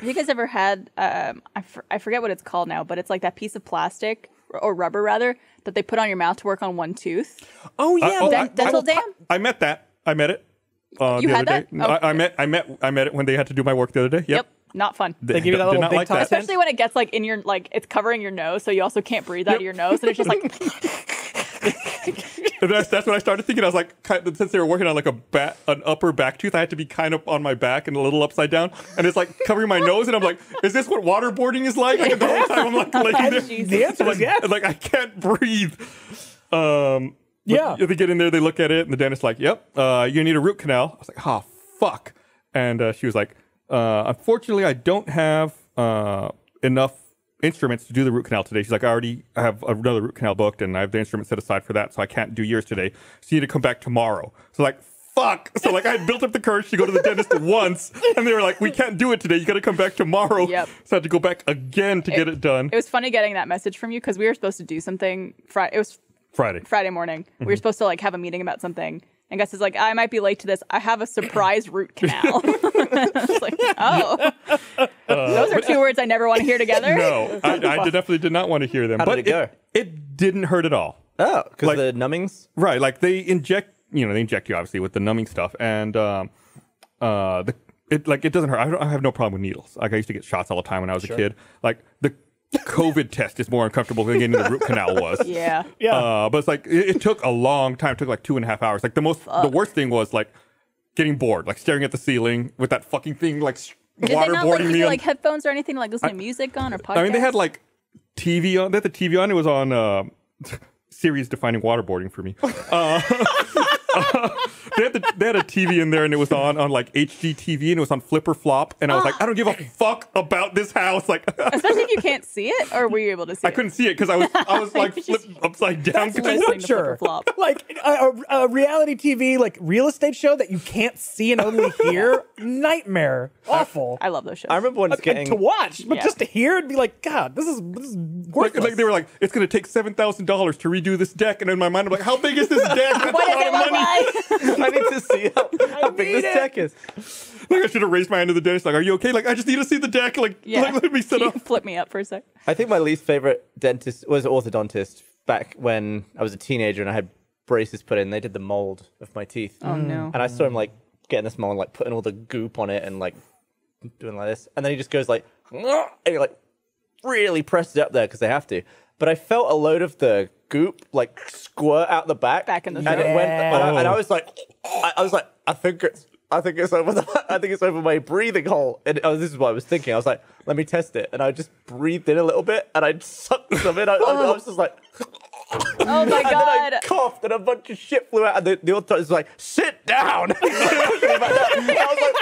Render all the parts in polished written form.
Have you guys ever had, I forget what it's called now, but it's like that piece of plastic, or rubber rather, that they put on your mouth to work on one tooth? Oh, yeah. Dental dam? I met that. I met it. You the had other that? day. Oh. I met it when they had to do my work the other day. Yep. Not fun. They give you that little Did not big like top that. tent? Especially when it gets like in your, like, it's covering your nose, so you also can't breathe out of your nose, and it's just like... That's what I started thinking. I was like, since they were working on like an upper back tooth, I had to be kind of on my back and a little upside down, and it's like covering my nose, and I'm like, is this what waterboarding is like? Like the whole time I'm like laying there, The answer is yes. like I can't breathe. Yeah. They get in there, they look at it, and the dentist's like, yep, you need a root canal. I was like, oh fuck, and she was like, unfortunately, I don't have enough instruments to do the root canal today. She's like, I already have another root canal booked and I have the instrument set aside for that, so I can't do yours today. So you need to come back tomorrow. So like, fuck. So like, I had built up the courage to go to the dentist once, and they were like, we can't do it today. You got to come back tomorrow. Yep. So I had to go back again to get it done. It was funny getting that message from you, because we were supposed to do something it was Friday morning. We were supposed to like have a meeting about something. And Gus is like, I might be late to this. I have a surprise root canal. I was like, oh. Those are two words I never want to hear together. No, I definitely did not want to hear them. How but did it go? It didn't hurt at all. Oh, because Like- the numbings? Right, like they inject you obviously with the numbing stuff, and it doesn't hurt. I have no problem with needles. Like I used to get shots all the time when I was a kid. Like the COVID test is more uncomfortable than getting the root canal was. Yeah. Yeah. But it's like it took a long time. It took like 2.5 hours. Like the worst thing was like getting bored, like staring at the ceiling with that fucking thing like Did they not like waterboarding give me you on. like headphones or anything, like listen to music on or podcast? I mean, they had like TV on. They had the TV on. It was on series defining waterboarding for me. They had a TV in there, and it was on like HGTV, and it was on flipper flop, and I was like, I don't give a fuck about this house. Like, Especially if you can't see it, or were you able to see I couldn't see it because I was like flipped upside down. That's listening to flipper flop. Like a reality TV, like real estate show that you can't see and only hear. Nightmare. Awful. I love those shows. I remember when it's And getting... to watch, but Yeah. just to hear it and be like, God, this is worthless. Like they were like, it's gonna take $7,000 to redo this deck, and in my mind I'm like, how big is this deck? That's What a does lot it of look money. like? I need to see how big this deck is. Like I should have raised my hand to the dentist. Like, are you okay? Like, I just need to see the deck. Like, Yeah. let me sit Can up. you flip me up for a sec? I think my least favorite dentist was orthodontist back when I was a teenager and I had braces put in. They did the mold of my teeth. Oh no. And I saw him like getting this mold and like putting all the goop on it and like doing like this. And then he just goes like, and he like really presses it up there because they have to. But I felt a load of the goop like squirt out the back. In the And throat. it went, and I was like, I think it's over my breathing hole. And this is what I was thinking. I was like, let me test it. And I just breathed in a little bit and I sucked some in. I was just like, Oh my and then god. I coughed and a bunch of shit flew out. And the orthodontist was like, sit down. I was like,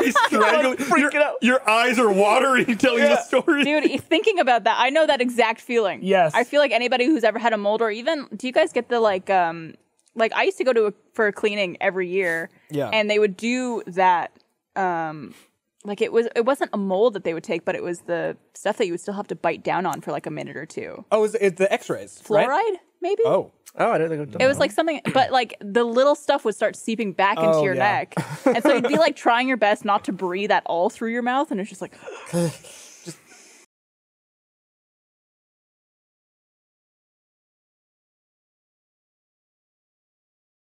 He's strangling. freaking out. Your eyes are watering telling the story. Dude, thinking about that, I know that exact feeling. Yes. I feel like anybody who's ever had a mold, or even, do you guys get the like I used to go to for a cleaning every year. Yeah. And they would do that. Like it wasn't a mold that they would take, but it was the stuff that you would still have to bite down on for like a minute or two. Oh, it's the X-rays. Fluoride, right? maybe. Oh. Oh, I don't think I've done It was like something, but like the little stuff would start seeping back into Oh, your yeah. neck, and so you'd be like trying your best not to breathe at all through your mouth, and it's just like,